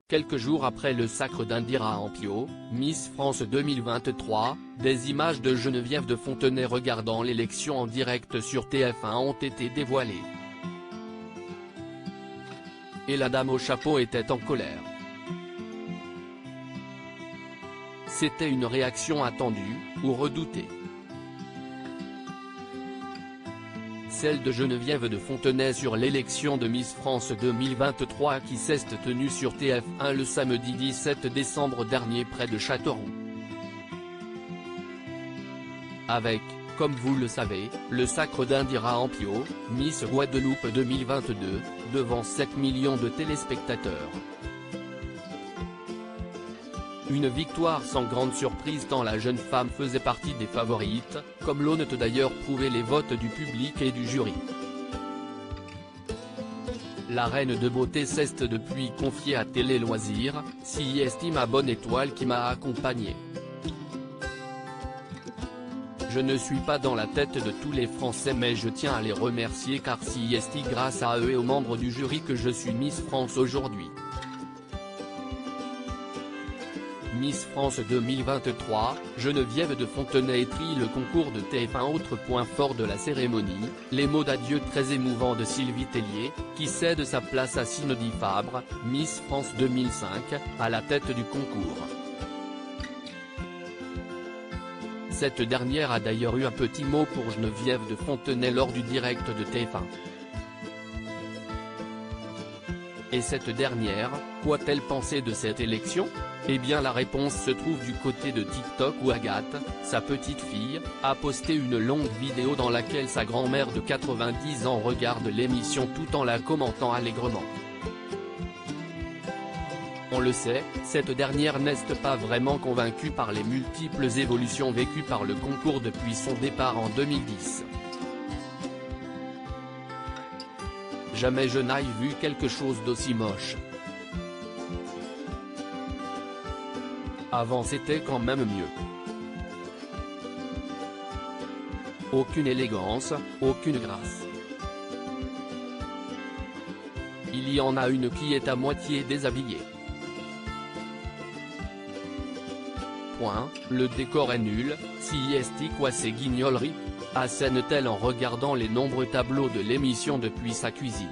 Quelques jours après le sacre d'Indira Ampio, Miss France 2023, des images de Geneviève de Fontenay regardant l'élection en direct sur TF1 ont été dévoilées. Et la dame au chapeau était en colère. C'était une réaction attendue, ou redoutée. Celle de Geneviève de Fontenay sur l'élection de Miss France 2023 qui s'est tenue sur TF1 le samedi 17 décembre dernier près de Châteauroux. Avec, comme vous le savez, le sacre d'Indira Ampio, Miss Guadeloupe 2022, devant 7 millions de téléspectateurs. Une victoire sans grande surprise tant la jeune femme faisait partie des favorites, comme l'ont d'ailleurs prouvé les votes du public et du jury. La reine de beauté s'est depuis confiée à Télé Loisirs, s'y estime à bonne étoile qui m'a accompagné. Je ne suis pas dans la tête de tous les Français mais je tiens à les remercier car c'est grâce à eux et aux membres du jury que je suis Miss France aujourd'hui. Miss France 2023, Geneviève de Fontenay trille le concours de TF1. Autre point fort de la cérémonie, les mots d'adieu très émouvants de Sylvie Tellier, qui cède sa place à Cindy Fabre, Miss France 2005, à la tête du concours. Cette dernière a d'ailleurs eu un petit mot pour Geneviève de Fontenay lors du direct de TF1. Et cette dernière, quoi-t-elle pensé de cette élection? Eh bien la réponse se trouve du côté de TikTok où Agathe, sa petite fille, a posté une longue vidéo dans laquelle sa grand-mère de 90 ans regarde l'émission tout en la commentant allègrement. On le sait, cette dernière n'est pas vraiment convaincue par les multiples évolutions vécues par le concours depuis son départ en 2010. Jamais je n'aille vu quelque chose d'aussi moche. Avant c'était quand même mieux. Aucune élégance, aucune grâce. Il y en a une qui est à moitié déshabillée. Point, le décor est nul, si est quoi ces guignoleries, assène-t-elle en regardant les nombreux tableaux de l'émission depuis sa cuisine.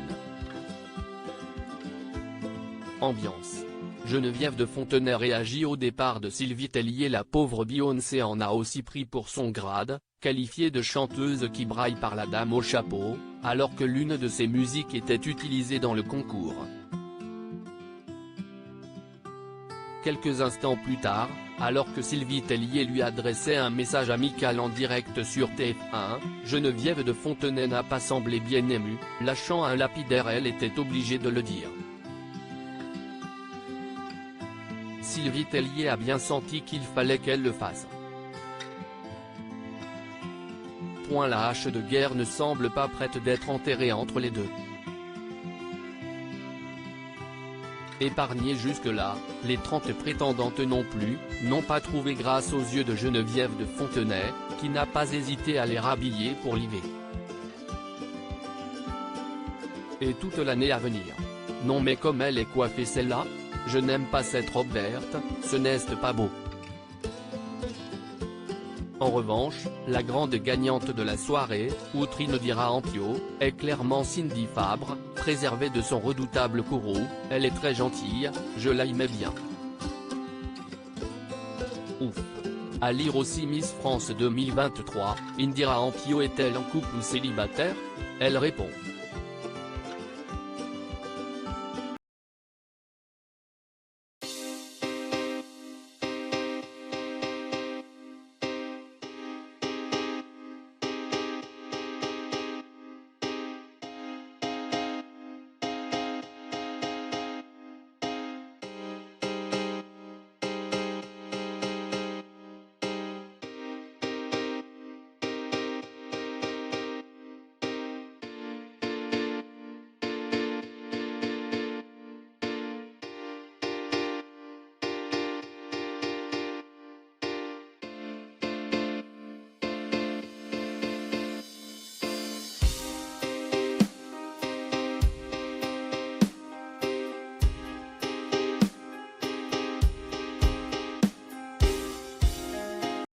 Ambiance. Geneviève de Fontenay réagit au départ de Sylvie Tellier. La pauvre Beyoncé en a aussi pris pour son grade, qualifiée de chanteuse qui braille par la dame au chapeau, alors que l'une de ses musiques était utilisée dans le concours. Quelques instants plus tard, alors que Sylvie Tellier lui adressait un message amical en direct sur TF1, Geneviève de Fontenay n'a pas semblé bien émue, lâchant un lapidaire. Elle était obligée de le dire. Sylvie Tellier a bien senti qu'il fallait qu'elle le fasse. Point, la hache de guerre ne semble pas prête d'être enterrée entre les deux. Épargnées jusque-là, les 30 prétendantes non plus, n'ont pas trouvé grâce aux yeux de Geneviève de Fontenay, qui n'a pas hésité à les rhabiller pour l'IV. Et toute l'année à venir. Non mais comme elle est coiffée celle-là, je n'aime pas cette robe verte, ce n'est pas beau. En revanche, la grande gagnante de la soirée, outre Indira Ampio, est clairement Cindy Fabre, préservée de son redoutable courroux. Elle est très gentille, je l'aimais bien. Ouf. À lire aussi Miss France 2023, Indira Ampio est-elle en couple ou célibataire? Elle répond.